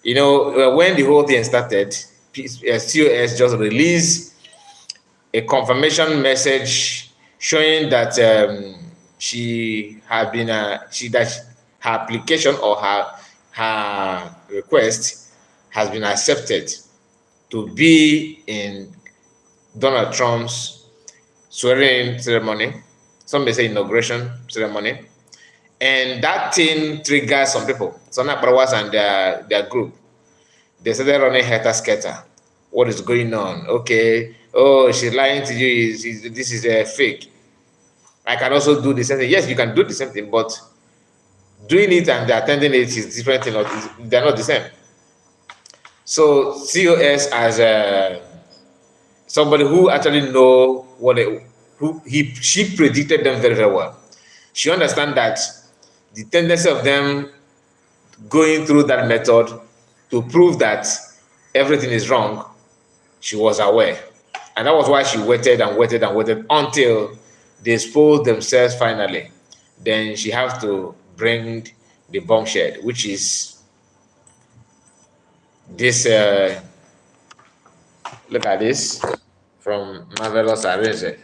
You know, when the whole thing started, COS just released a confirmation message showing that she had been her application or her request has been accepted to be in Donald Trump's swearing ceremony. Some may say inauguration ceremony. And that thing triggered some people, some Akparawas and their group. They started running helter skelter. What is going on? Okay. Oh, she's lying to you. This is a fake. I can also do the same thing. Yes, you can do the same thing, but doing it and attending it is different. They're not the same. So COS as somebody who actually know she predicted them very, very well. She understands that the tendency of them going through that method to prove that everything is wrong, she was aware. And that was why she waited and waited and waited until they exposed themselves finally. Then she has to bring the bombshell, which is this. Look at this from Marvelous Arrange.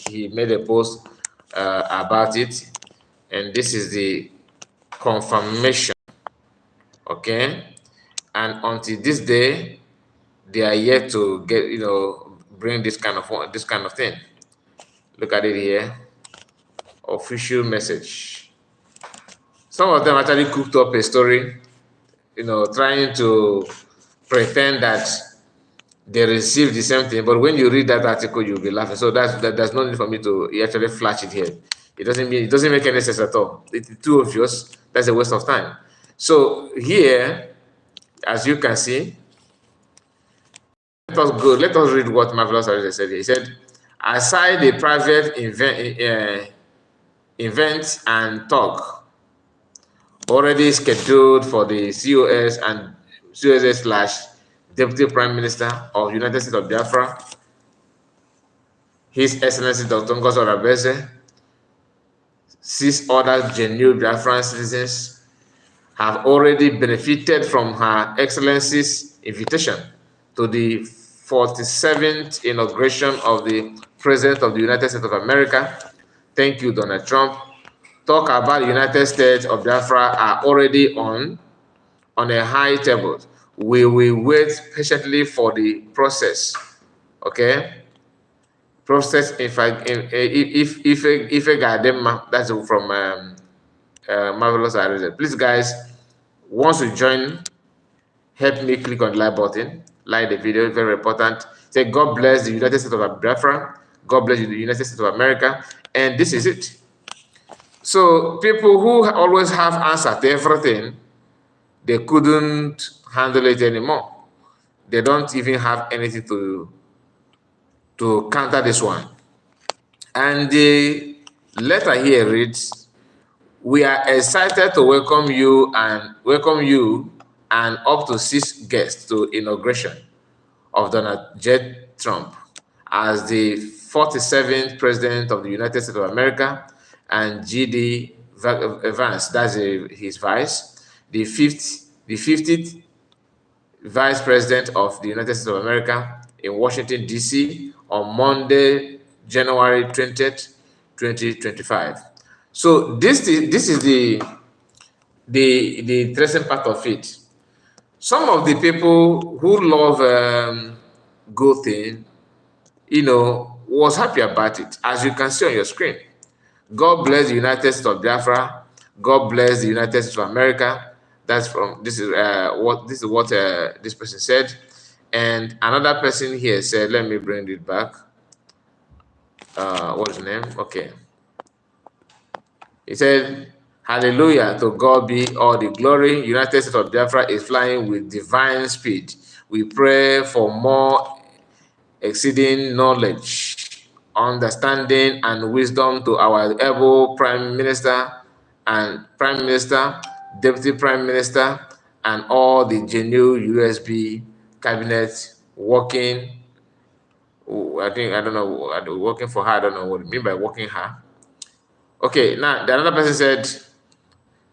He made a post about it, and this is the confirmation. Okay, and until this day, they are yet to get bring this kind of thing. Look at it here. Official message. Some of them actually cooked up a story, trying to pretend that they received the same thing. But when you read that article, you'll be laughing. So there's no need for me to actually flash it here. It doesn't make any sense at all. It's too obvious. That's a waste of time. So here, as you can see, let us read what Marvelous already said. He said, aside the private events and talk already scheduled for the COS and COS / Deputy Prime Minister of United States of Biafra, His Excellency Dr. Ngozi Orebeze, 6 other genuine Biafran citizens have already benefited from Her Excellency's invitation to the 47th inauguration of the President of the United States of America. Thank you, Donald Trump. Talk about the United States of Biafra are already on a high table. We will wait patiently for the process. Okay? Process, if a gadema, that's from Marvelous Arrange. Please, guys, once you join, help me click on the like button, like the video, very important. Say, God bless the United States of Biafra, God bless the United States of America, and this is it. So people who always have answer to everything, they couldn't handle it anymore. They don't even have anything to counter this one. And the letter here reads, we are excited to welcome you and up to 6 guests to inauguration of Donald J. Trump as the 47th President of the United States of America, and G.D. Vance, that's his vice, the 50th Vice President of the United States of America in Washington, D.C. on Monday, January 20th, 2025. So this is the interesting part of it. Some of the people who love good thing, was happy about it, as you can see on your screen. God bless the United States of Biafra. God bless the United States of America. This is what this person said. And another person here said, let me bring it back. What's the name? Okay. He said, hallelujah, to God be all the glory. United States of Biafra is flying with divine speed. We pray for more exceeding knowledge, understanding, and wisdom to our able Prime Minister, Deputy Prime Minister, and all the genuine USB cabinet working. I don't know, working for her. I don't know what you mean by working her. Okay, now the another person said,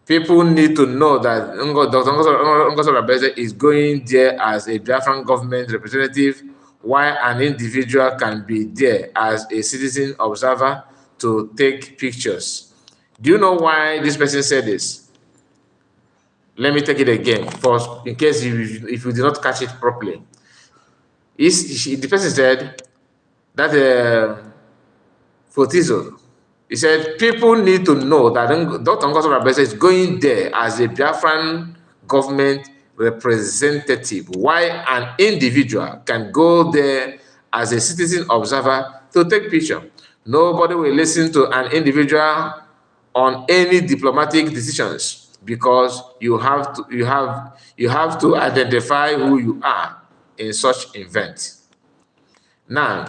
People need to know that Dr. Ngozo Rabeze is going there as a Biafran government representative, while an individual can be there as a citizen observer to take pictures. Do you know why this person said this? Let me take it again, first, in case if you did not catch it properly. The person said that Fotizo, he said, people need to know that Dr. Ngozo Rabese is going there as a Biafran government representative, while an individual can go there as a citizen observer to take picture. Nobody will listen to an individual on any diplomatic decisions, because you have to identify who you are in such event. Now,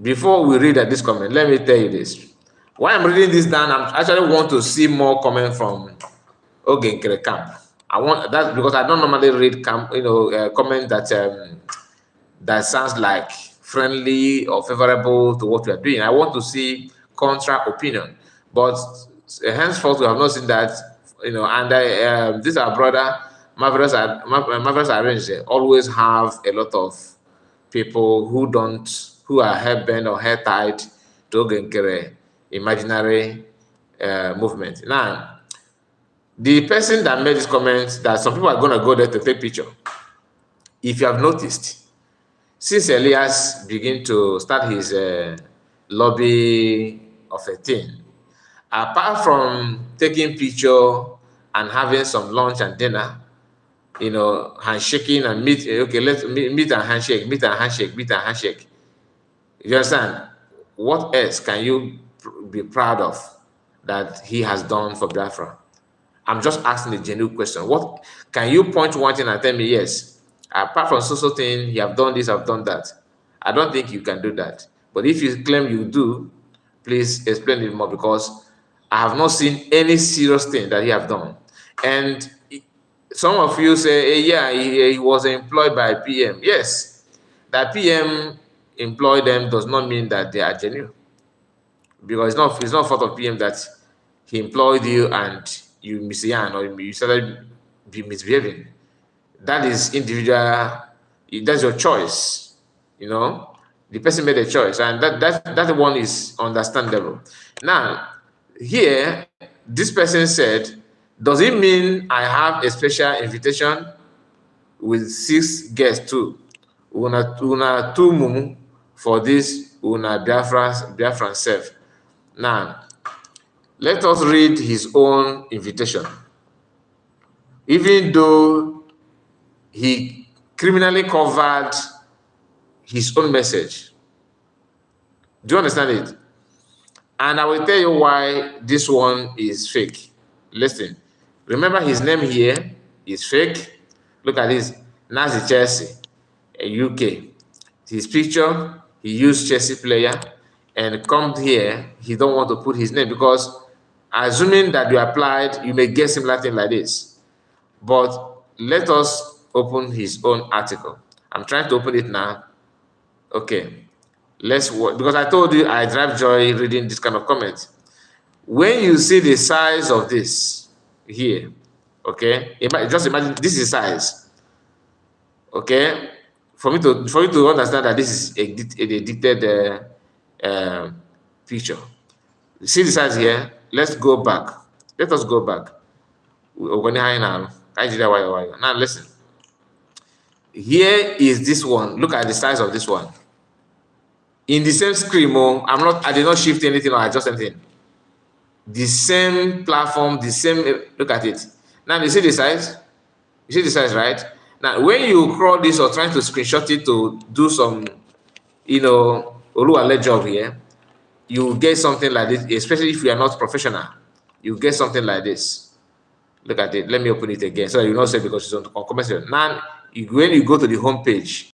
before we read this comment, let me tell you this. Why I'm reading this down, I actually want to see more comment from Ogenkere camp. I want that because I don't normally read comment that sounds like friendly or favorable to what we are doing. I want to see contra opinion, but henceforth we have not seen that. And this our brother Marvelous Arrange always have a lot of people who are hair bent or hair tied to Ogenkere imaginary movement. Now, the person that made this comment that some people are going to go there to take picture, if you have noticed, since Elias began to start his lobby of a thing, apart from taking picture and having some lunch and dinner, handshaking and meet, okay, let's meet and handshake, meet and handshake, meet and handshake. You understand? What else can you be proud of that he has done for Biafra? I'm just asking a genuine question. What can you point to one thing and tell me, yes, apart from social thing, you have done this, I've done that? I don't think you can do that. But if you claim you do, please explain it more, because I have not seen any serious thing that he have done. And some of you say, yeah, he was employed by PM. Yes, that PM employ them does not mean that they are genuine, because it's not fault of PM that he employed you and you misyan or you started misbehaving. That is individual. That's your choice. The person made a choice, and that one is understandable. Now, here, this person said, does it mean I have a special invitation with 6 guests too? Una 2 mumu for this una Biafran self. Now, let us read his own invitation. Even though he criminally covered his own message. Do you understand it? And I will tell you why this one is fake. Listen, remember his name here is fake. Look at this, Nazi Chelsea, a UK. His picture, he used Chelsea player, and come here, he don't want to put his name, because assuming that you applied, you may get similar thing like this. But let us open his own article. I'm trying to open it now. Okay, let's watch, because I told you I drive joy reading this kind of comments. When you see the size of this here, okay, just imagine this is size. Okay, for you to understand that this is a dictated picture. See the size here. Let's go back. Let us go back. Now listen. Here is this one. Look at the size of this one. In the same screen, I did not shift anything or adjust anything. The same platform, the same, look at it. Now you see the size? You see the size, right? Now when you crawl this or trying to screenshot it to do some, Oluwale job here, you get something like this, especially if you are not professional. You get something like this. Look at it. Let me open it again so you not say because it's on commercial. Now, when you go to the home page,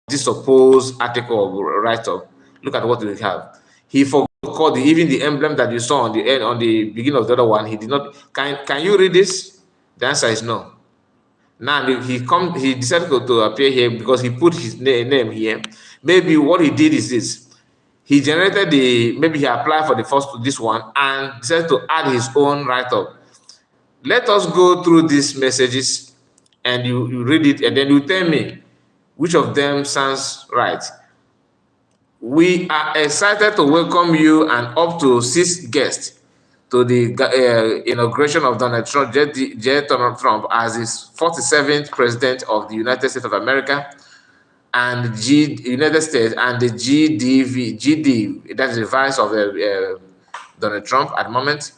this supposed article or write-up, look at what we have. He forgot even the emblem that you saw on the end, on the beginning of the other one. He did not. Can you read this? The answer is no. Now he decided to appear here because he put his name here. Maybe what he did is this. he generated maybe he applied for this one and decided to add his own write-up. Let us go through these messages and you read it and then you tell me which of them sounds right. We are excited to welcome you and up to 6 guests to the inauguration of Donald Trump, Donald Trump, as his 47th president of the United States of America and United States and the GD, that's the vice of Donald Trump at the moment.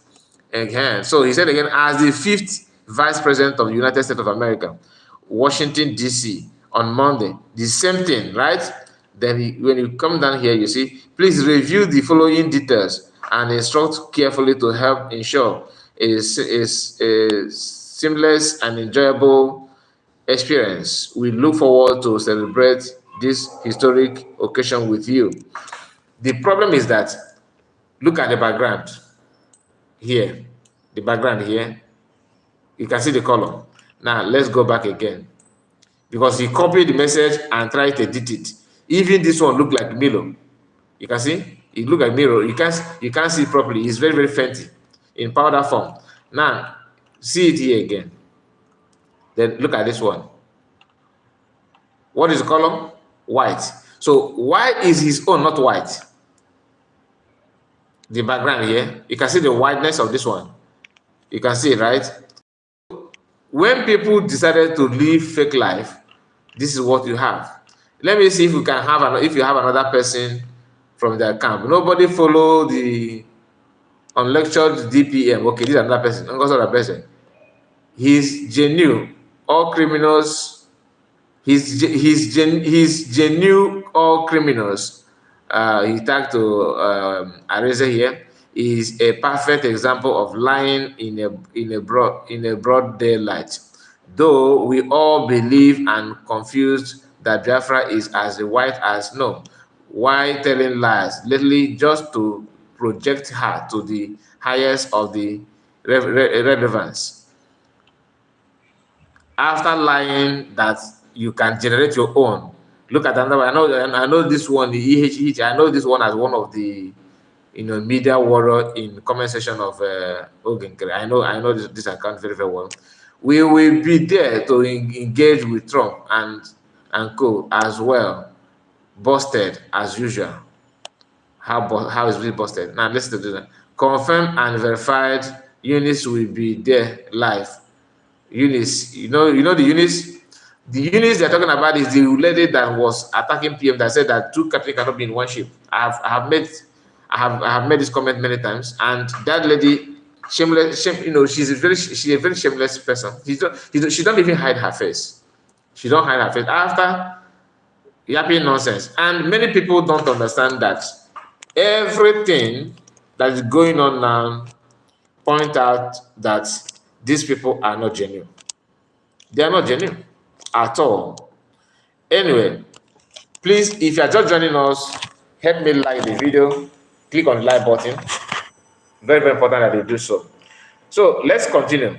Again, so he said again, as the 5th vice president of the United States of America, Washington, D.C., on Monday, the same thing, right? Then when you come down here, you see, please review the following details and instruct carefully to help ensure a seamless and enjoyable experience. We look forward to celebrate this historic occasion with you. The problem is that, look at the background here, the background here. You can see the color. Now, let's go back again. Because he copied the message and tried to edit it. Even this one look like Milo. You can see? It look like Milo. You can't see it properly. It's very, very fainty in powder form. Now, see it here again. Then look at this one. What is the color? White. So why is his own not white? The background here, you can see the whiteness of this one. You can see it, right? When people decided to live fake life, this is what you have. Let me see if you can have if you have another person from their camp. Nobody follow the unlectured DPM. Okay, this is another person. Another person. He's genuine. All criminals. He's genuine. All criminals. He tagged to Areze here. Is a perfect example of lying in a broad daylight. Though we all believe and confused that Biafra is as white as snow, why telling lies, literally just to project her to the highest of the relevance. After lying that you can generate your own, look at another one. I know this one, the EHH. I know this one as one of the media warrior in comment section of Cr'y. I know this account very, very well. We will be there to engage with Trump and co as well. Busted as usual. How is it busted? Now let's do that. Confirmed and verified. Eunice will be there live. Eunice, you know the Eunice. The Eunice they're talking about is the lady that was attacking PM that said that 2 captains cannot be in one ship. I have made this comment many times, and that lady, shameless, she's a very shameless person. She don't even hide her face. She don't hide her face after yapping nonsense. And many people don't understand that everything that is going on now point out that these people are not genuine. They are not genuine at all. Anyway, please, if you are just joining us, help me like the video. Click on the like button. Very, very important that you do so. So let's continue.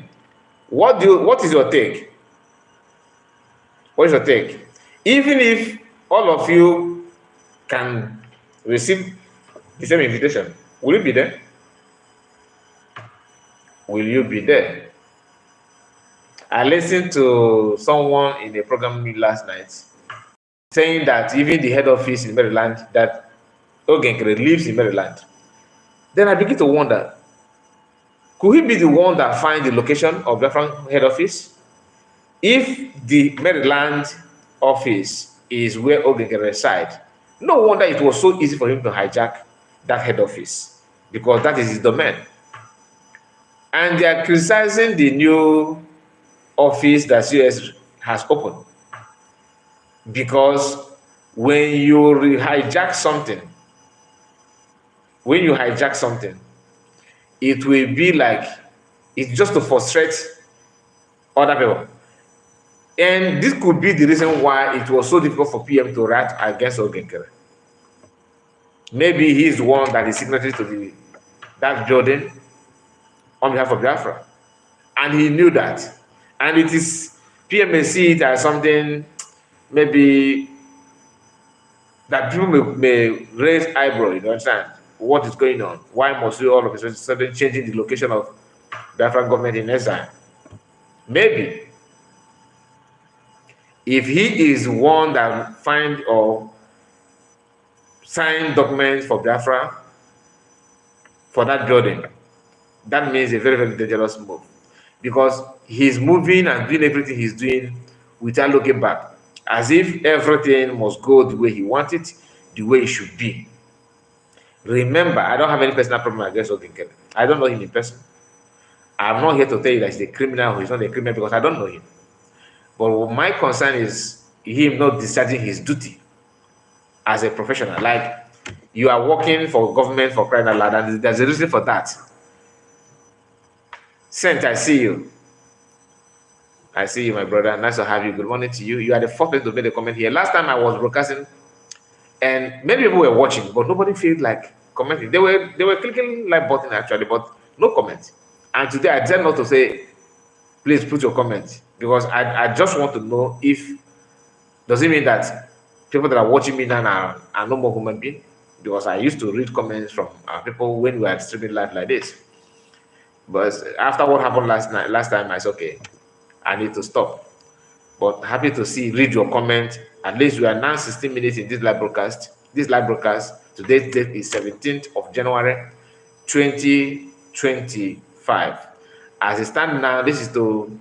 What is your take? What is your take? Even if all of you can receive the same invitation, will you be there? Will you be there? I listened to someone in a program last night saying that even the head office in Maryland, that Cr'y lives in Maryland. Then I begin to wonder, could he be the one that finds the location of the head office? If the Maryland office is where Cr'y resides, no wonder it was so easy for him to hijack that head office, because that is his domain. And they are criticizing the new office that COS has opened, because when you hijack something, it will be like it's just to frustrate other people. And this could be the reason why it was so difficult for PM to write against Cr'y. Maybe he's the one that is signatory to that building on behalf of Biafra. And he knew that. And it is, PM may see it as something maybe that people may raise eyebrow, you understand? What is going on? Why must we all of a sudden changing the location of Biafran government in exile? Maybe if he is one that find or sign documents for Biafra for that building, that means a very, very dangerous move. Because he's moving and doing everything he's doing without looking back, as if everything must go the way he wants it, the way it should be. Remember, I don't have any personal problem against Oginkere. I don't know him in person. I'm not here to tell you that he's a criminal or he's not a criminal because I don't know him. But my concern is him not discharging his duty as a professional. Like, you are working for government for crying out loud, and there's a reason for that. Saint, I see you. I see you, my brother. Nice to have you. Good morning to you. You are the first person to make a comment here. Last time I was broadcasting, and many people were watching, but nobody felt like commenting. They were clicking like button actually, but no comment. And today I decided not to say, please put your comment, because I just want to know if does it mean that people that are watching me now are no more human beings? Because I used to read comments from people when we are streaming live like this. But after what happened last time, I said, okay, I need to stop. But happy to read your comment. At least we are now 16 minutes in this live broadcast. This live broadcast, today's date is 17th of January, 2025. As it stands now, this is to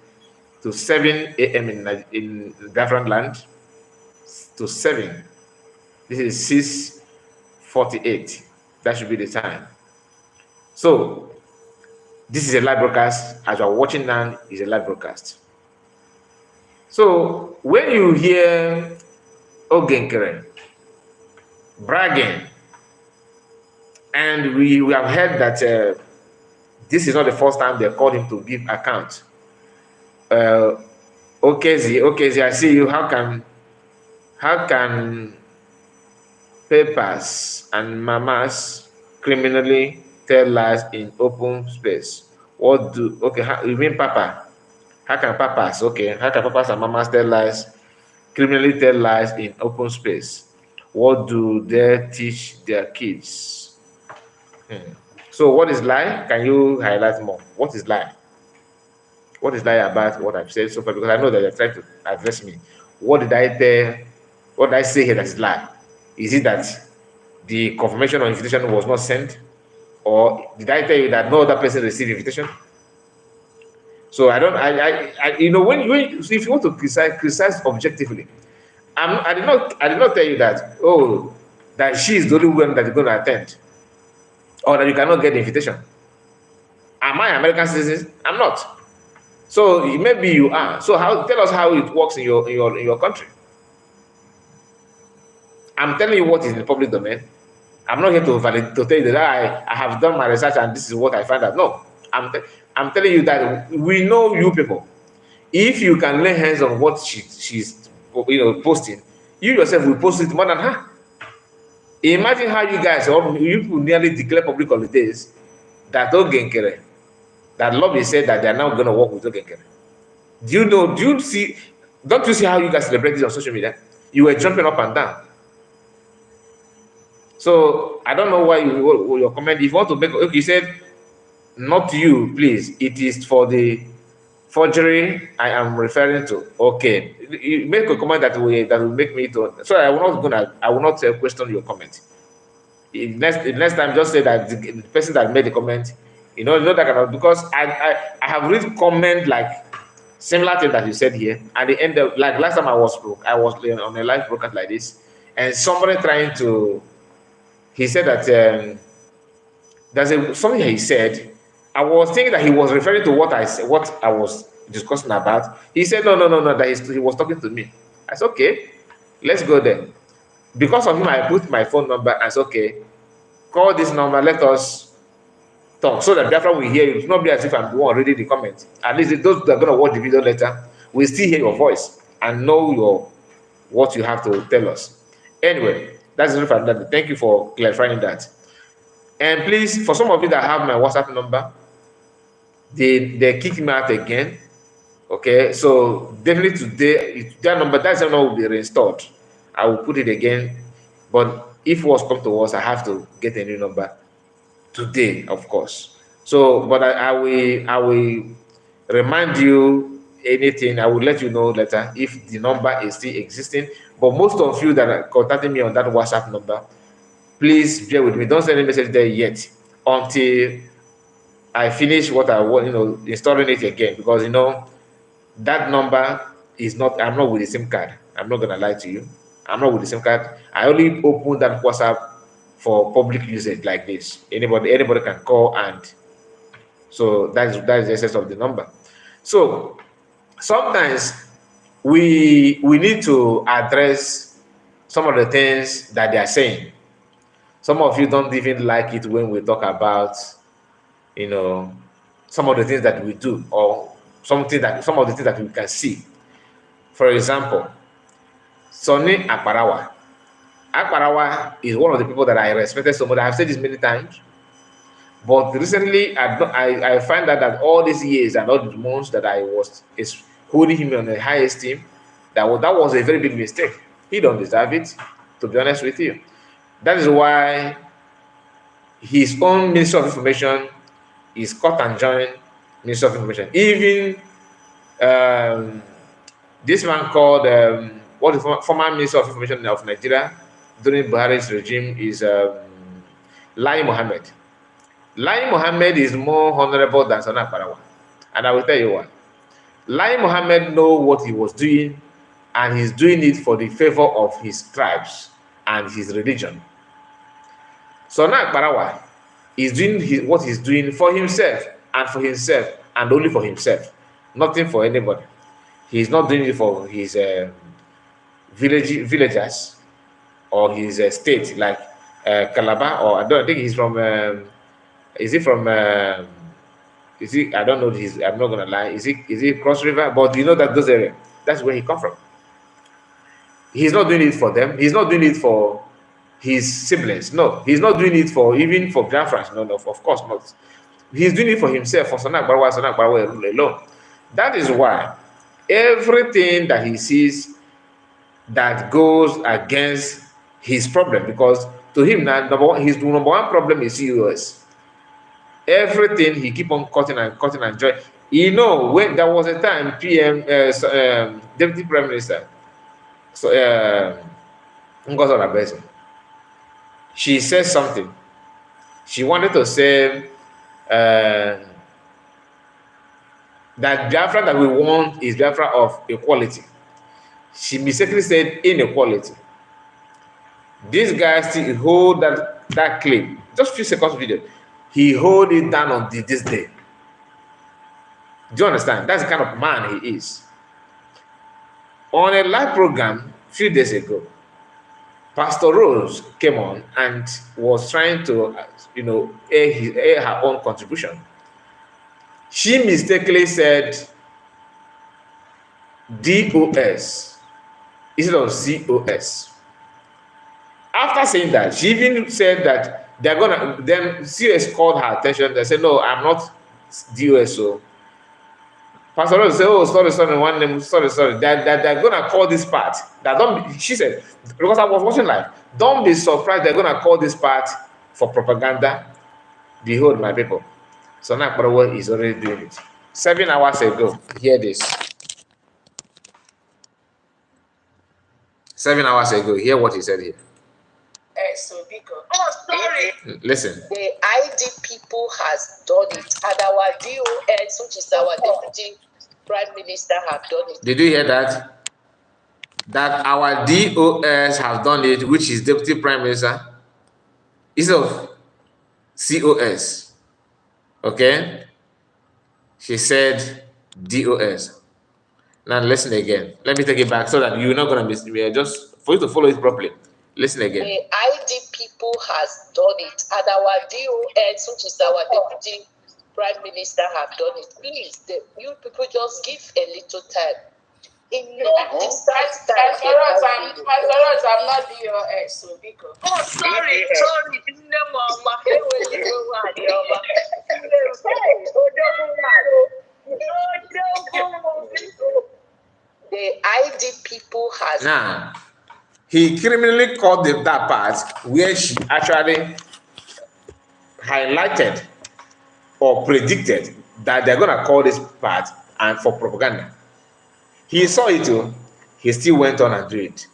7 a.m. in different land. To 7. This is 6:48. That should be the time. So this is a live broadcast. As you are watching now, is a live broadcast. So when you hear Oginkere bragging, and we have heard that this is not the first time they called him to give account. Okay, I see you. How can papas and mamas criminally tell lies in open space? You mean papa? How can papas and mamas criminally tell lies in open space? What do they teach their kids? So what is lie? Can you highlight more? What is lie? What is lie about what I've said so far? Because I know that you're trying to address me. What did I say here that is lie? Is it that the confirmation or invitation was not sent? Or did I tell you that no other person received invitation? So if you want to criticize objectively, I did not tell you that that she is the only one that is going to attend, or that you cannot get the invitation. Am I American citizen? I'm not. So maybe you are. So tell us how it works in your country. I'm telling you what is in the public domain. I'm not here to tell you that I have done my research and this is what I found out. No, I'm telling you that we know you people. If you can lay hands on what she's posting, you yourself will post it more than her. Imagine how you guys you nearly declare public holidays that Oginkere, that lobby said that they are now going to work with Oginkere. Don't you see how you guys celebrate this on social media? You were jumping up and down. So I don't know why your comment. If you want to make, you said not you, please. It is for the forgery I am referring to. Okay, you make a comment that will make me to. So I will not question your comment. Next time, just say that the person that made the comment, that kind of, because I have read comment like similar thing that you said here. At the end of, like last time I was on a live broadcast like this, and somebody trying to. He said that there's something he said. I was thinking that he was referring to what I was discussing about. He said no, that he was talking to me. I said, okay, let's go there. Because of him, I put my phone number and said, okay, call this number, let us talk, so that Biafra will hear you. It's not be as if I'm the one reading the comments. At least those that are going to watch the video later will still hear your voice and know what you have to tell us. Anyway, that's enough for that. Thank you for clarifying that. And please, for some of you that have my WhatsApp number, they kick me out again. Okay, so definitely today, that number will be reinstalled. I will put it again. But if worse come to worse, I have to get a new number today, of course. So, but I will remind you anything. I will let you know later if the number is still existing. But most of you that are contacting me on that WhatsApp number, please bear with me. Don't send any message there yet until I finish what I want, installing it again, because that number is not. I'm not with the SIM card. I'm not gonna lie to you. I'm not with the SIM card. I only open that WhatsApp for public usage like this. Anybody can call, and so that is the essence of the number. So sometimes we need to address some of the things that they are saying. Some of you don't even like it when we talk about, you know, some of the things that we do, or some of the things that we can see. For example, Sonny Akparawa. Akparawa is one of the people that I respected so much. I have said this many times. But recently, I find out that all these years and all the months that I was holding him on a high esteem, that was a very big mistake. He don't deserve it, to be honest with you. That is why his own Ministry of Information is cut and joined Ministry of Information. Even um, this man called what is former Minister of Information of Nigeria during Buhari's regime is Lai Mohammed. Lai Mohammed is more honorable than Sana Akparawa. And I will tell you why. Lai Mohammed know what he was doing, and he's doing it for the favor of his tribes and his religion. Sana Akparawa is doing what he's doing for himself, and only for himself, nothing for anybody. He's not doing it for his villagers or his state, like Calabar, or I think he's from. Is he from? Is he? I don't know. I'm not gonna lie. Is he Cross River? But you know that those areas. That's where he come from. He's not doing it for them. He's not doing it for his siblings. No, he's not doing it even for Biafrans. No, of course not. He's doing it for himself, for Sana Akparawa alone. That is why everything that he sees that goes against his problem, because to him now, his number one problem is COS. Everything he keep on cutting and joining. When there was a time Deputy Prime Minister, so Ngozi Okonjo-Iweala, she said something. She wanted to say that Biafra that we want is Biafra of equality. She mistakenly said inequality. This guy still hold that claim. Just few seconds video. He hold it down until this day. Do you understand? That's the kind of man he is. On a live program a few days ago, Pastor Rose came on and was trying to, air her own contribution. She mistakenly said DOS instead of COS. After saying that, she even said that then CS called her attention. They said, no, I'm not DOS. So Pastor Rose said, oh, sorry, one name, sorry. They're gonna call this part. She said, because I was watching live, don't be surprised they're gonna call this part for propaganda. Behold, my people. So now Akparawa is already doing it. 7 hours ago, hear this. 7 hours ago, hear what he said here. Sorry. Listen. The ID people has done it, and our DOS, which is our deputy prime minister, have done it. Did you hear that? That our DOS have done it, which is deputy prime minister, instead of COS. Okay? She said DOS. Now listen again. Let me take it back so that you're not gonna miss me. Just for you to follow it properly. Listen again. The ID people has done it, and our DOS, which is our deputy prime minister, have done it. Please, you people just give a little time. In no distance time. As far as I'm not DOS, so because. Oh, sorry. The ID people has. Now, he criminally called that part where she actually highlighted or predicted that they're going to call this part and for propaganda. He saw it too. He still went on and do it.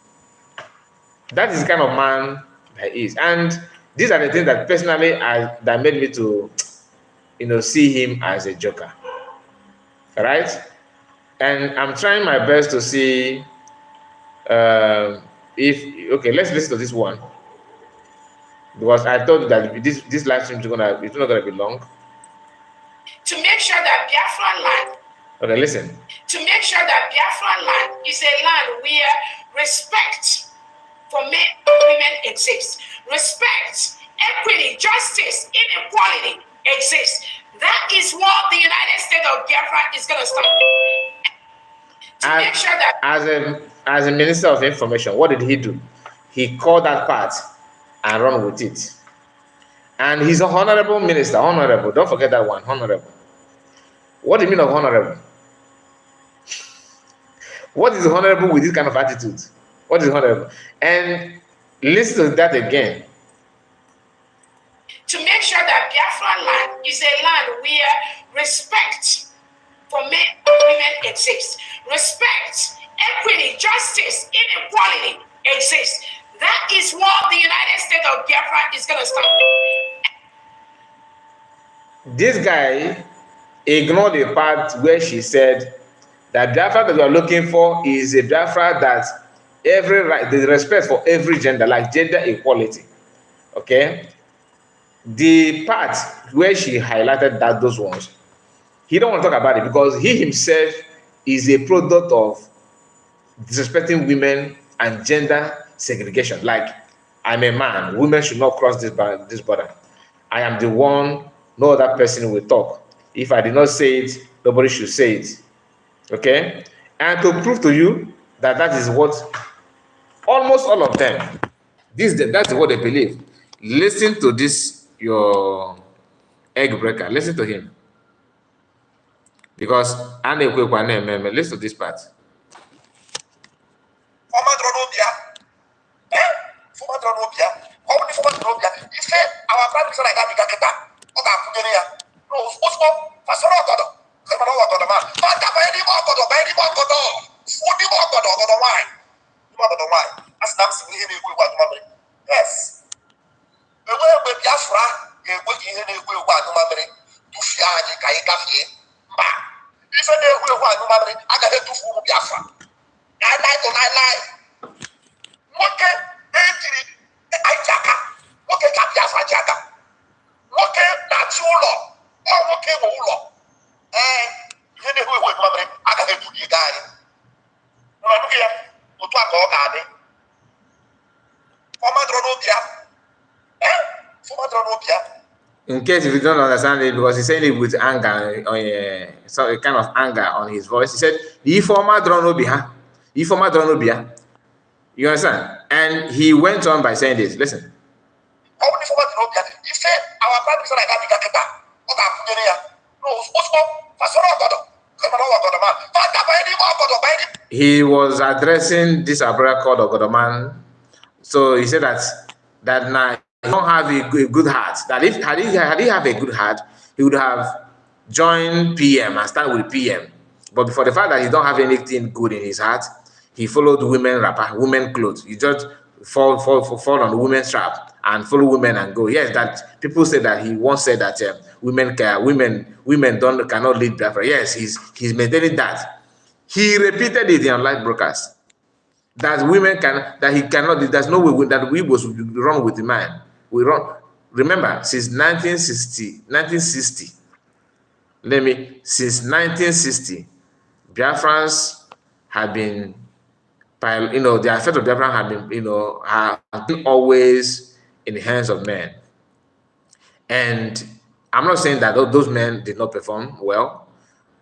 That is the kind of man that he is. And these are the things that personally that made me to, see him as a joker. All right? And I'm trying my best to see okay, let's listen to this one. Because I thought that this live stream it's not gonna be long. To make sure that Biafran land. Okay, listen. To make sure that Biafran land is a land where respect for men and women exists. Respect, equity, justice, inequality exists. That is what the United States of Biafra is going to start. To make sure that as a Minister of Information, what did he do? He called that part and run with it. And he's a honorable minister. Honorable. Don't forget that one. Honorable. What do you mean of honorable? What is honorable with this kind of attitude? What is honorable? And listen to that again. To make sure that Biafran land is a land where respect for men and women exists. Respect, equity, justice, inequality exists. That is what the United States of Biafra is going to start. This guy ignored the part where she said that Biafra that we are looking for is a Biafra that the respect for every gender, like gender equality. Okay? The part where she highlighted those ones, he don't want to talk about it because he himself is a product of disrespecting women and gender segregation. Like, I'm a man, women should not cross this border. I am the one, no other person will talk. If I did not say it, nobody should say it. Okay? And to prove to you that that is what almost all of them, that's what they believe. Listen to this, your egg breaker. Listen to him. Because listen to this part. Yes. In case if you don't understand it, because he's saying it with anger, so a kind of anger on his voice. He said, you understand? And he went on by saying this. Listen. He was addressing this Akparawa called Ogodoman. So he said that now he don't have a good heart. That if had he have a good heart, he would have joined PM and started with PM. But for the fact that he don't have anything good in his heart, he followed women clothes. He just fall on the women's trap and follow women and go. Yes, that people say that he once said that women cannot lead Biafra. Yes, he's maintaining that. He repeated it in live broadcast that he cannot. There's no way that we was wrong with the man. We run. Remember, since 1960. Since 1960, Biafrans have been, the effect of Biafran have been, have been always in the hands of men. And I'm not saying that those men did not perform well,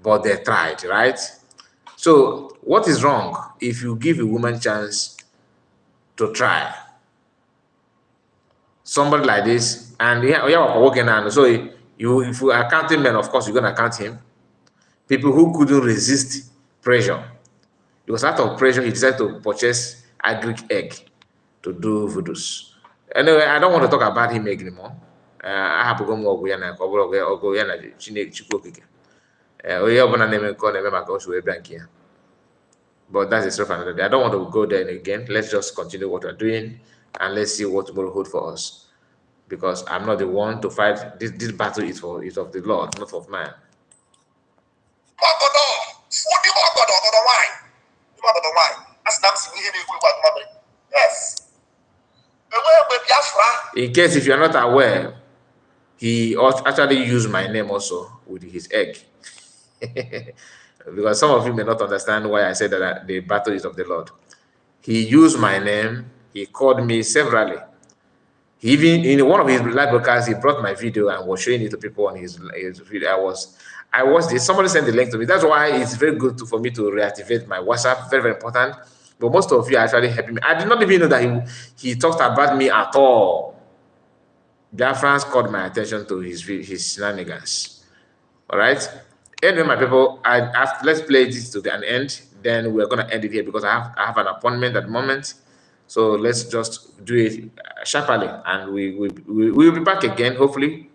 but they tried, right? So what is wrong if you give a woman chance to try? Somebody like this, and working on. So if you are counting men, of course you're gonna count him. People who couldn't resist pressure. It was out of pressure he decided to purchase agric egg to do voodoos. Anyway, I don't want to talk about him anymore. I have to go more Guyana, Guyana, Chikuki. But that's a stuff another day. I don't want to go there again. Let's just continue what we're doing and let's see what tomorrow hold for us. Because I'm not the one to fight. This battle is of the Lord, not of man. Yes. In case if you're not aware, he actually used my name also with his egg. Because some of you may not understand why I said that the battle is of the Lord. He used my name. He called me severally. He even, in one of his live broadcasts, he brought my video and was showing it to people on his video. I watched it. Somebody sent the link to me. That's why it's very good for me to reactivate my WhatsApp. Very, very important. But most of you are actually helping me. I did not even know that he talked about me at all. Biafrans called my attention to his shenanigans. All right. Anyway, my people, let's play this to an end. Then we're gonna end it here because I have an appointment at the moment. So let's just do it sharply, and we will be back again. Hopefully,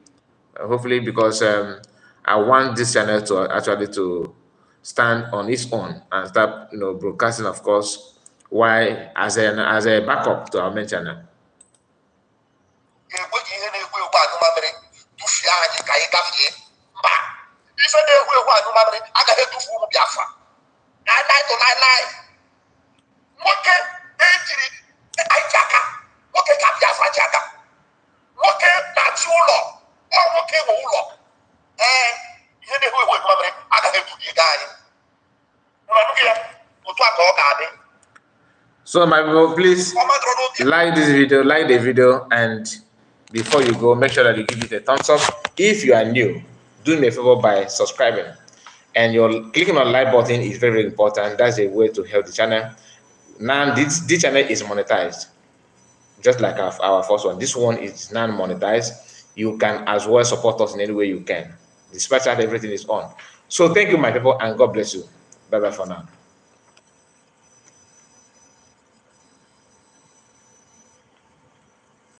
because I want this channel to actually to stand on its own and start, broadcasting, of course, why as a backup to our main channel. So my people, please like the video, and before you go, make sure that you give it a thumbs up. If you are new, do me a favor by subscribing, and your clicking on the like button is very, very important. That's a way to help the channel. Now this channel is monetized, just like our first one. This one is non-monetized. You can as well support us in any way you can, despite that everything is on. So thank you, my people, and God bless you. Bye bye for now.